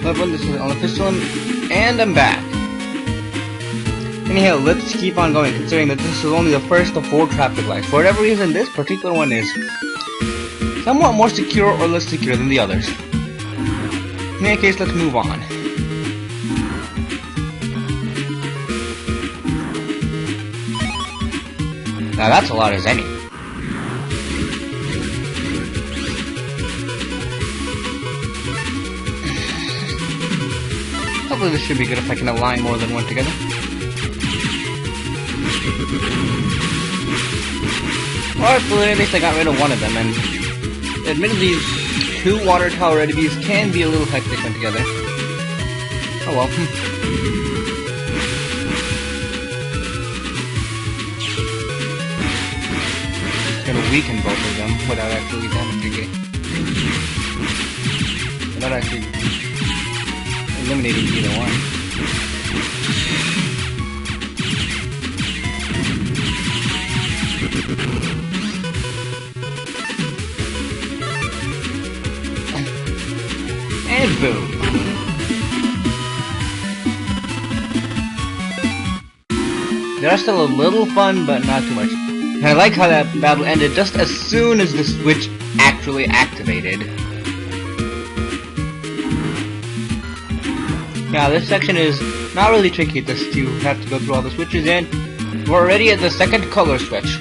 This is on the pistol, and I'm back. Anyhow, let's keep on going, considering that this is only the first of 4 traffic lights. For whatever reason, this particular one is somewhat more secure or less secure than the others. In any case, let's move on. Now that's a lot as any. Hopefully this should be good if I can align more than one together. Hopefully at least I got rid of one of them, and admittedly 2 water tower enemies can be a little hectic when together. Oh well. It's gonna weaken both of them without actually damaging it. Without actually eliminating either one. And boom. They're still a little fun, but not too much. And I like how that battle ended just as soon as the switch actually activated. Now this section is not really tricky, just you have to go through all the switches, and we're already at the second color switch.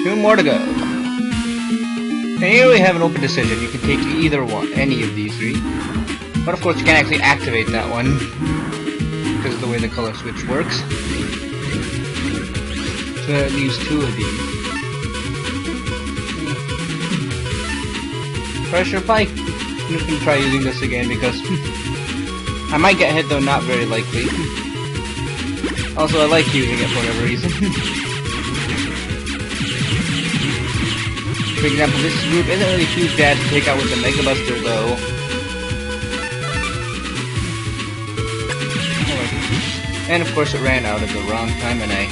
Two more to go. And here we have an open decision. You can take either one, any of these 3. But of course you can't actually activate that one because of the way the color switch works. So that leaves 2 of these. Pressure pipe. I'm just gonna try using this again because I might get hit, though not very likely. Also, I like using it for whatever reason. For example, this group isn't really too bad to take out with the Mega Buster, though. And of course it ran out at the wrong time, and I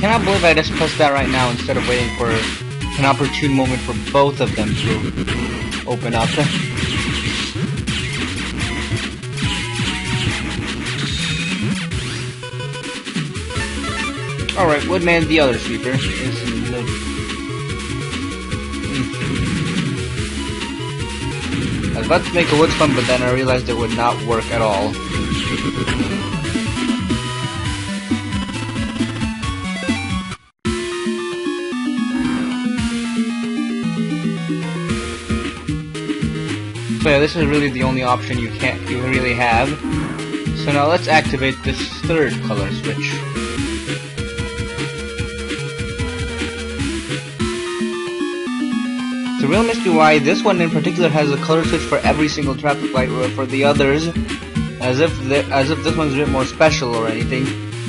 cannot believe I just pressed that right now instead of waiting for an opportune moment for both of them to open up. Alright, Woodman the other sweeper is no... I was about to make a wood spun, but then I realized it would not work at all. So yeah, this is really the only option you really have. So now let's activate this 3rd color switch. It's a real mystery why this one in particular has a color switch for every single traffic light, where for the others, as if this one's a bit more special or anything,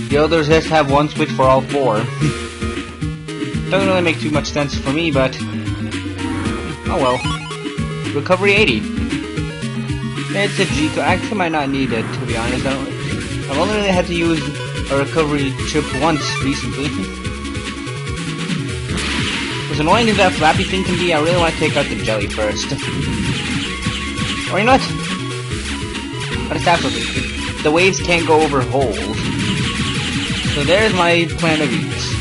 the others just have one switch for all 4. Doesn't really make too much sense for me, but oh well. Recovery 80. It's a G code. I actually might not need it, to be honest. I've only really had to use a recovery chip once recently. As annoying as that flappy thing can be, I really want to take out the jelly first. Or you know what? What is that supposed to do? The waves can't go over holes. So there's my plan of use.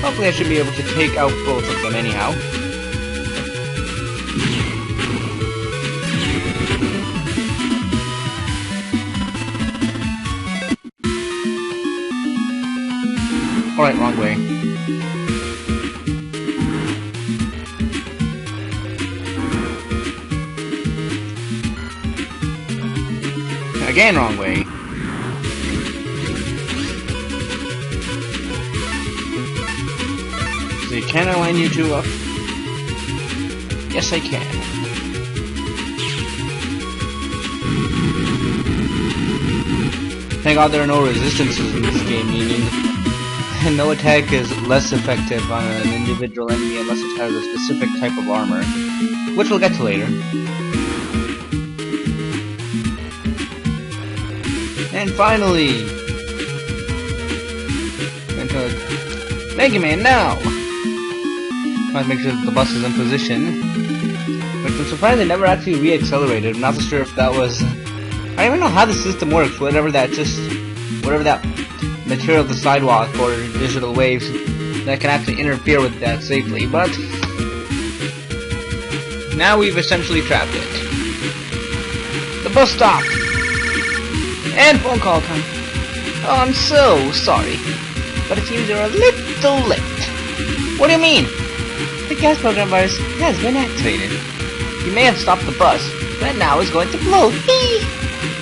Hopefully I should be able to take out both of them anyhow. Alright, wrong way. Again, wrong way. So can I line you 2 up? Yes, I can. Thank God there are no resistances in this game, meaning no attack is less effective on an individual enemy unless it has a specific type of armor, which we'll get to later. And finally, Mega Man, now! Trying to make sure that the bus is in position. But I'm surprised they never actually re-accelerated. I'm not so sure if that was... I don't even know how the system works, whatever that material of the sidewalk or digital waves that can actually interfere with that safely, but now we've essentially trapped it. The bus stopped! And phone call time. Oh, I'm so sorry, but it seems you're a little late. What do you mean? The gas program virus has been activated. You may have stopped the bus, but now it's going to blow.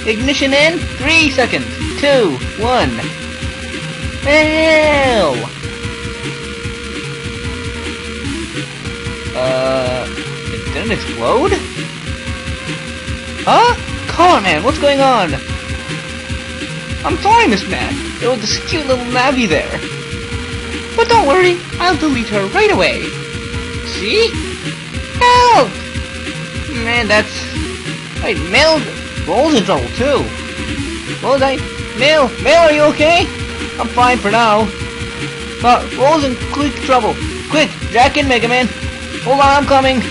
Ignition in 3 seconds. 2, 1. Hell! It didn't explode? Huh? ColorMan, what's going on? I'm sorry, Miss Man. There was this cute little Navi there. But don't worry, I'll delete her right away. See? Help! Man, that's... Wait, Mel Roll's in trouble, too. What was I... Mel, are you okay? I'm fine for now. But Roll's in quick trouble. Quick, jack in, Mega Man. Hold on, I'm coming.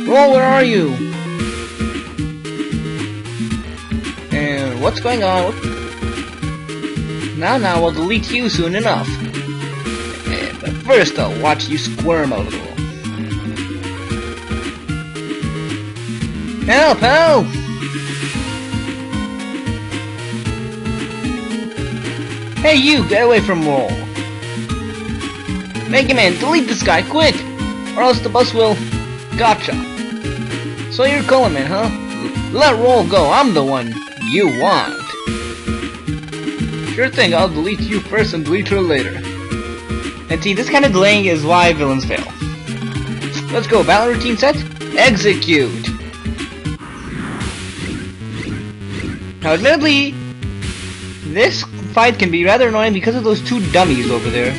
Roll, where are you? And what's going on? Now, we'll delete you soon enough. But first, I'll watch you squirm a little. Help! Help! Hey, you! Get away from Roll! Mega Man, delete this guy, quick! Or else the bus will... Gotcha! So you're ColorMan, huh? Let Roll go, I'm the one you want! Sure thing, I'll delete you first and delete her later. And see, this kind of delaying is why villains fail. Let's go, battle routine set, execute! Now admittedly, this fight can be rather annoying because of those two dummies over there.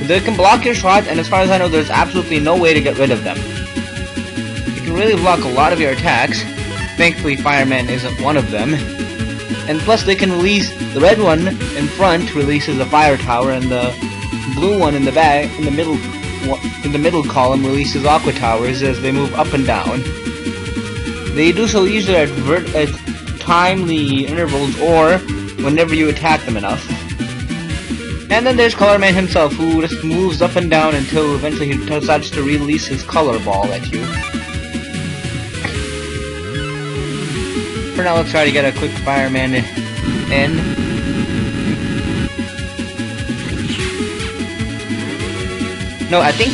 They can block your shot, and as far as I know, there's absolutely no way to get rid of them. You can really block a lot of your attacks. Thankfully, Fireman isn't one of them. And plus, they can release the red one in front releases a fire tower, and the blue one in the back, in the middle column, releases aqua towers as they move up and down. They do so usually at timely intervals or whenever you attack them enough. And then there's ColorMan himself, who just moves up and down until eventually he decides to release his color ball at you. For now, let's try to get a quick Fireman in. No, I think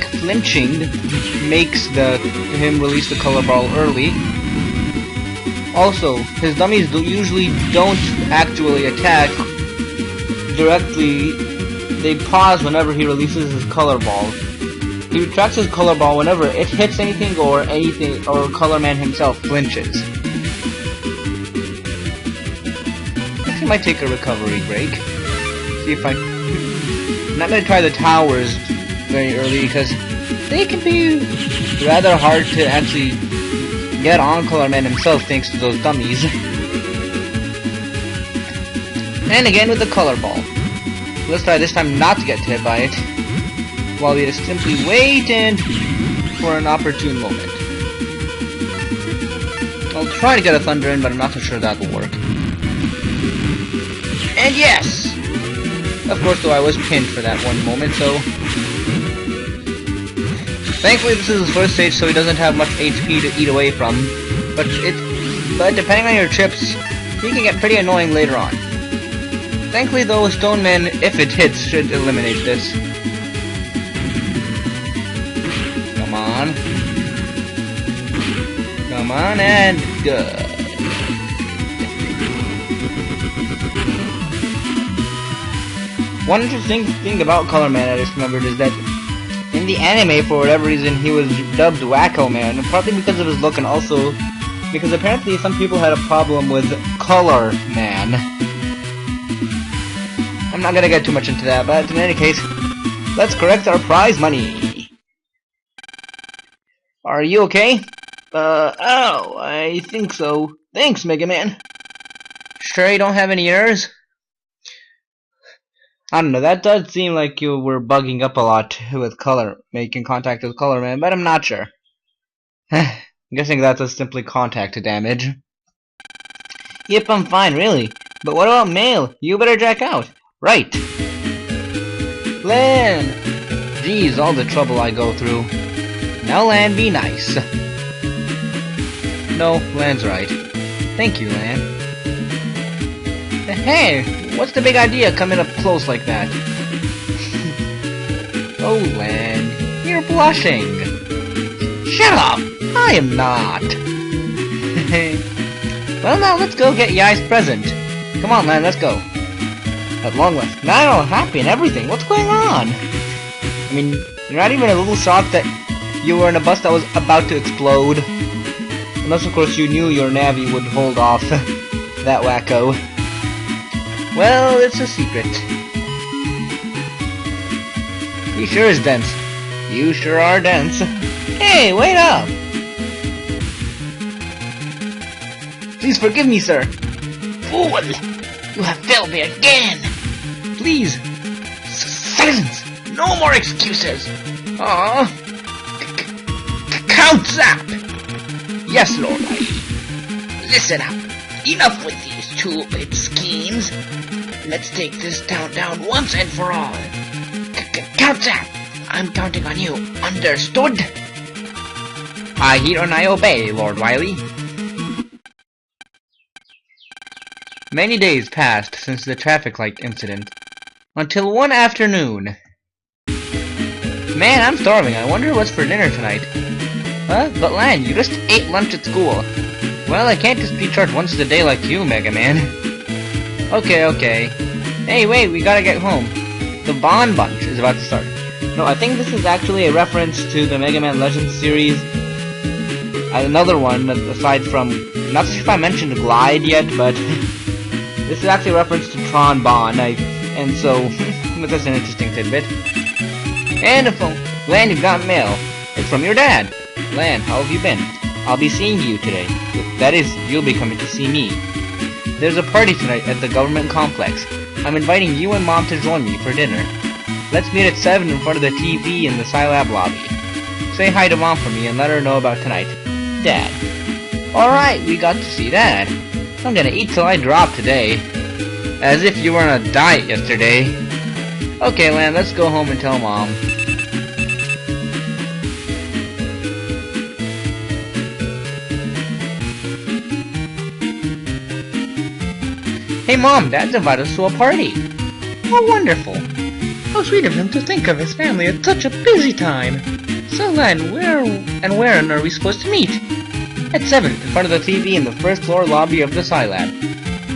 flinching makes him release the color ball early. Also, his dummies usually don't actually attack directly. They pause whenever he releases his color ball. He retracts his color ball whenever it hits anything or ColorMan himself flinches. Actually, I might take a recovery break. See if I'm not gonna try the towers very early because they can be rather hard to actually get on ColorMan himself thanks to those dummies. And again with the color ball. Let's try this time not to get hit by it, while we just simply waiting for an opportune moment. I'll try to get a thunder in, but I'm not so sure that will work. And yes! Of course, though, I was pinned for that one moment, so... Thankfully, this is his first stage, so he doesn't have much HP to eat away from. But depending on your chips, he can get pretty annoying later on. Thankfully, though, Stone Man, if it hits, should eliminate this. Come on. Come on, and good. One interesting thing about ColorMan I just remembered is that in the anime, for whatever reason, he was dubbed Wacko Man, partly because of his look and also because apparently some people had a problem with ColorMan. I'm not gonna get too much into that, but in any case, let's collect our prize money. Are you okay? Oh, I think so. Thanks, Mega Man. Sure you don't have any errors? I don't know, that does seem like you were bugging up a lot with making contact with ColorMan, but I'm not sure. I'm guessing that was simply contact damage. Yep, I'm fine, really. But what about mail? You better jack out. Right. Lan! Geez, all the trouble I go through. Now, Lan, be nice. No, Lan's right. Thank you, Lan. Hey, what's the big idea coming up close like that? Oh, Lan, you're blushing. Shut up! I am not. Well, now let's go get Yai's present. Come on, Lan, let's go. At long last, now you're all happy and everything. What's going on? I mean, you're not even a little shocked that you were in a bus that was about to explode. Unless, of course, you knew your Navi would hold off that wacko. Well, it's a secret. He sure is dense. You sure are dense. Hey, wait up! Please forgive me, sir. Fool! You have failed me again! Please! Silence! No more excuses! Aww! Count Zap! Yes, Lord Wacky. Listen up. Enough with these two-bit schemes. Let's take this town down once and for all. Count Zap! I'm counting on you. Understood? I hear and I obey, Lord Wily. Many days passed since the traffic light incident, until one afternoon. Man, I'm starving. I wonder what's for dinner tonight. Huh? But Lan, you just ate lunch at school. Well, I can't just be charged once a day like you, Mega Man. Okay. Hey, wait, we gotta get home. The Bon Bunch is about to start. No, I think this is actually a reference to the Mega Man Legends series. Another one, aside from... Not sure if I mentioned Glide yet, but... this is actually a reference to Tron Bon, and so... that's an interesting tidbit. And a phone. Lan, you've got mail. It's from your dad. Lan, how have you been? I'll be seeing you today. That is, you'll be coming to see me. There's a party tonight at the government complex. I'm inviting you and Mom to join me for dinner. Let's meet at 7 in front of the TV in the Scilab lobby. Say hi to Mom for me and let her know about tonight. Dad. Alright, we got to see that. I'm gonna eat till I drop today. As if you were on a diet yesterday. Okay, Lan, let's go home and tell Mom. Hey Mom, Dad's invited us to a party. Oh, wonderful. How sweet of him to think of his family at such a busy time. So Len, where are we supposed to meet? At 7, in front of the TV in the first floor lobby of the Scilab.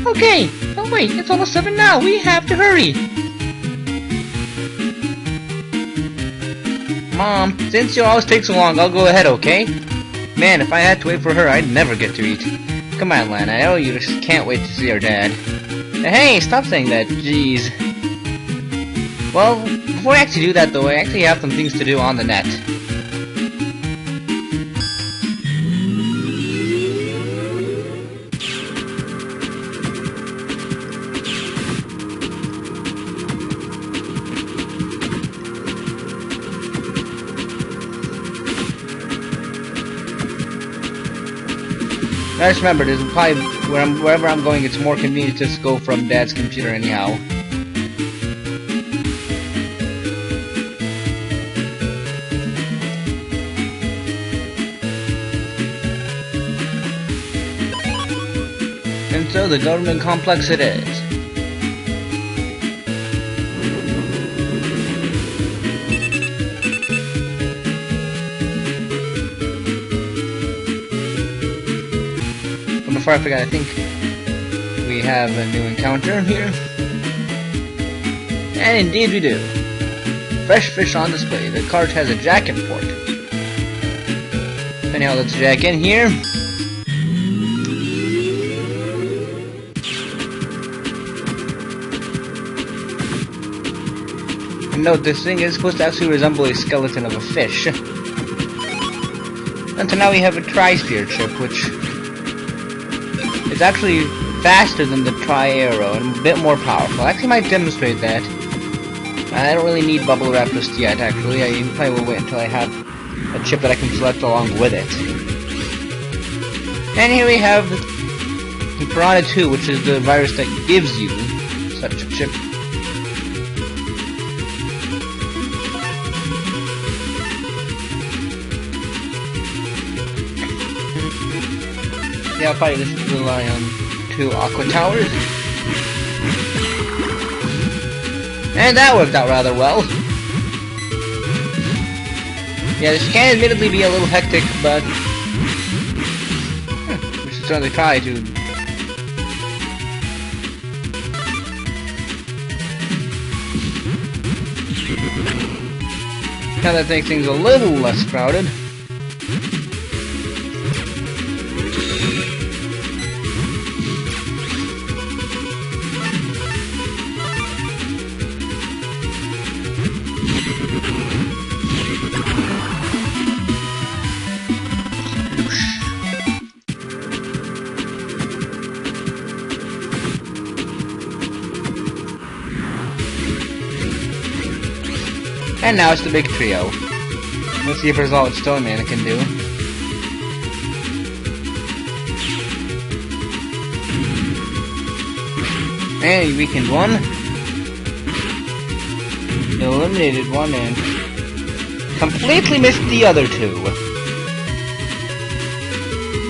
Okay, oh wait, it's almost 7 now, we have to hurry. Mom, since you always take so long, I'll go ahead, okay? Man, if I had to wait for her, I'd never get to eat. Come on, Lan, I know you just can't wait to see our dad. Hey, stop saying that, jeez. Well, before I actually do that though, I actually have some things to do on the net. Now just remember, there's probably wherever I'm going, it's more convenient to just go from Dad's computer anyhow. And so the government complex it is. Before I forget, I think we have a new encounter here. And indeed we do. Fresh fish on display. The cart has a jack-in port. Anyhow, let's jack in here. And note, this thing is supposed to actually resemble a skeleton of a fish. And so now we have a Tri-Spear chip, which is actually faster than the Tri-Arrow and a bit more powerful. I actually might demonstrate that. I don't really need Bubble Wrap just yet, actually. I probably will wait until I have a chip that I can select along with it. And here we have the Piranha 2, which is the virus that gives you such a chip. Yeah, I'll probably just rely on 2 Aqua Towers. And that worked out rather well. Yeah, this can admittedly be a little hectic, but we should certainly try to. Now that makes things a little less crowded. And now it's the big trio. Let's see if there's all that SharkMan can do. And he weakened one. Eliminated one and completely missed the other 2.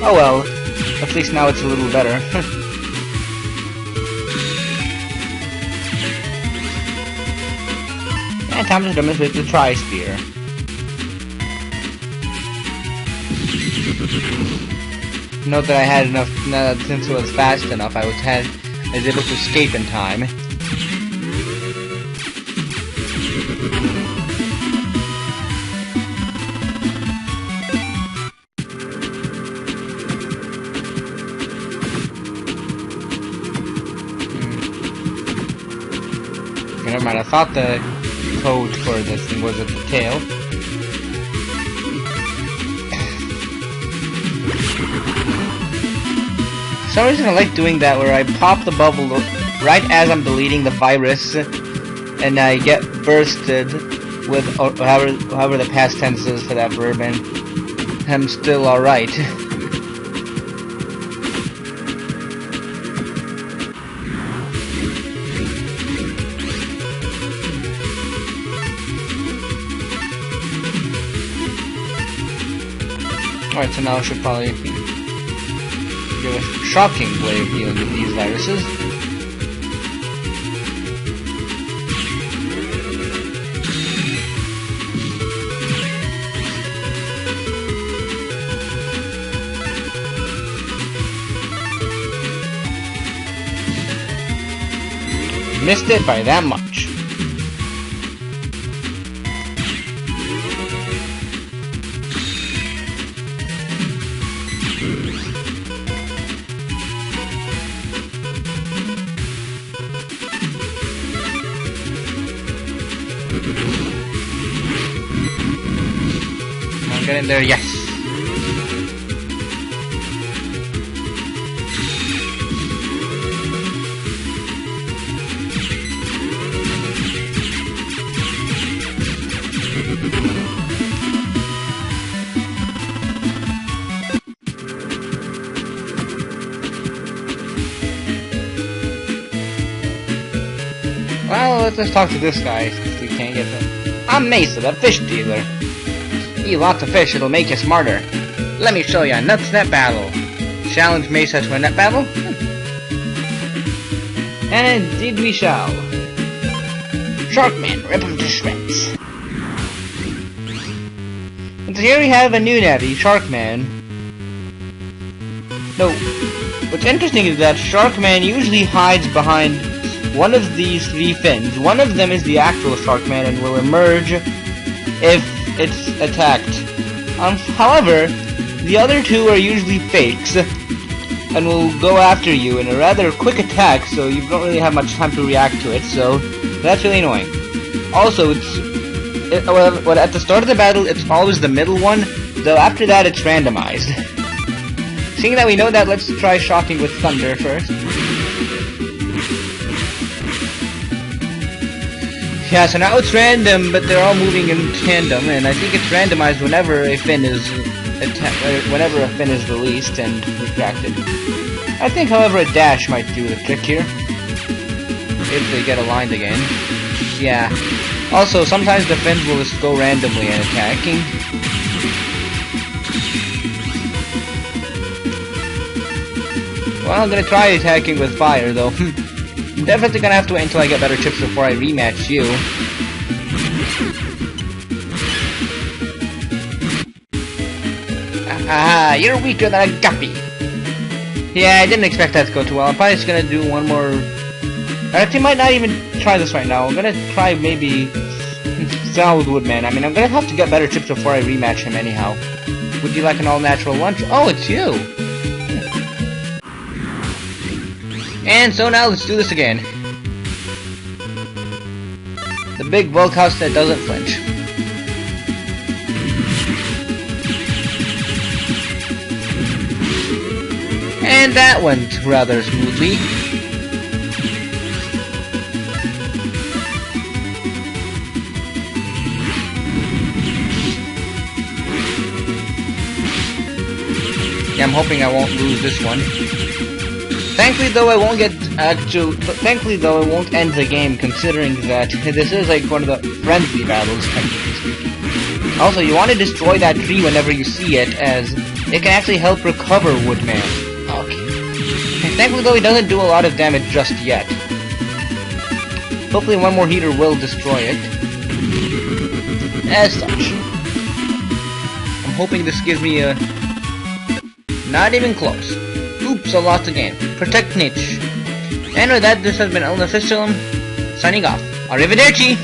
Oh well, at least now it's a little better. And time to demonstrate the Tri-Spear. Note that I had enough, since it was fast enough, I was able to escape in time. Never mind, I thought the code for this thing was at the tail. For some reason I like doing that, where I pop the bubble right as I'm deleting the virus, and I get bursted with however the past tense is for that verb, and I'm still alright. Alright, so now I should probably give a shocking way of dealing with these viruses. Missed it by that much. Get in there, yes. Well, let's just talk to this guy since we can't get them. I'm Mesa, the fish dealer. Eat lots of fish, it'll make you smarter. Let me show you a nuts net battle. Challenge Mesa to a net battle? And indeed we shall. SharkMan, rip him to shreds. And so here we have a new Navi, SharkMan. No, what's interesting is that SharkMan usually hides behind one of these 3 fins. One of them is the actual SharkMan and will emerge if it's attacked. However, the other 2 are usually fakes and will go after you in a rather quick attack, so you don't really have much time to react to it, so that's really annoying. Also, at the start of the battle, it's always the middle one, though after that it's randomized. Seeing that we know that, let's try shocking with thunder first. Yeah, so now it's random, but they're all moving in tandem, and I think it's randomized whenever a fin is released and retracted. I think, however, a dash might do the trick here. If they get aligned again. Yeah. Also, sometimes the fins will just go randomly in attacking. Well, I'm gonna try attacking with fire, though. I'm definitely gonna have to wait until I get better chips before I rematch you. Aha, you're weaker than a guppy. Yeah, I didn't expect that to go too well. I'm probably just gonna do one more... I actually might not even try this right now. I'm gonna try maybe... Salad Woodman. I mean, I'm gonna have to get better chips before I rematch him anyhow. Would you like an all-natural lunch? Oh, it's you! And so now let's do this again. The big bunkhouse that doesn't flinch. And that went rather smoothly. Yeah, I'm hoping I won't lose this one. Thankfully, though, I won't end the game, considering that this is like one of the friendly battles, technically speaking. Also, you want to destroy that tree whenever you see it, as it can actually help recover Woodman. Okay. Thankfully, though, he doesn't do a lot of damage just yet. Hopefully, one more heater will destroy it. As such. I'm hoping this gives me a... Not even close. Oops, I lost again. Protect niche. And with that, this has been Unofficial, signing off. Arrivederci!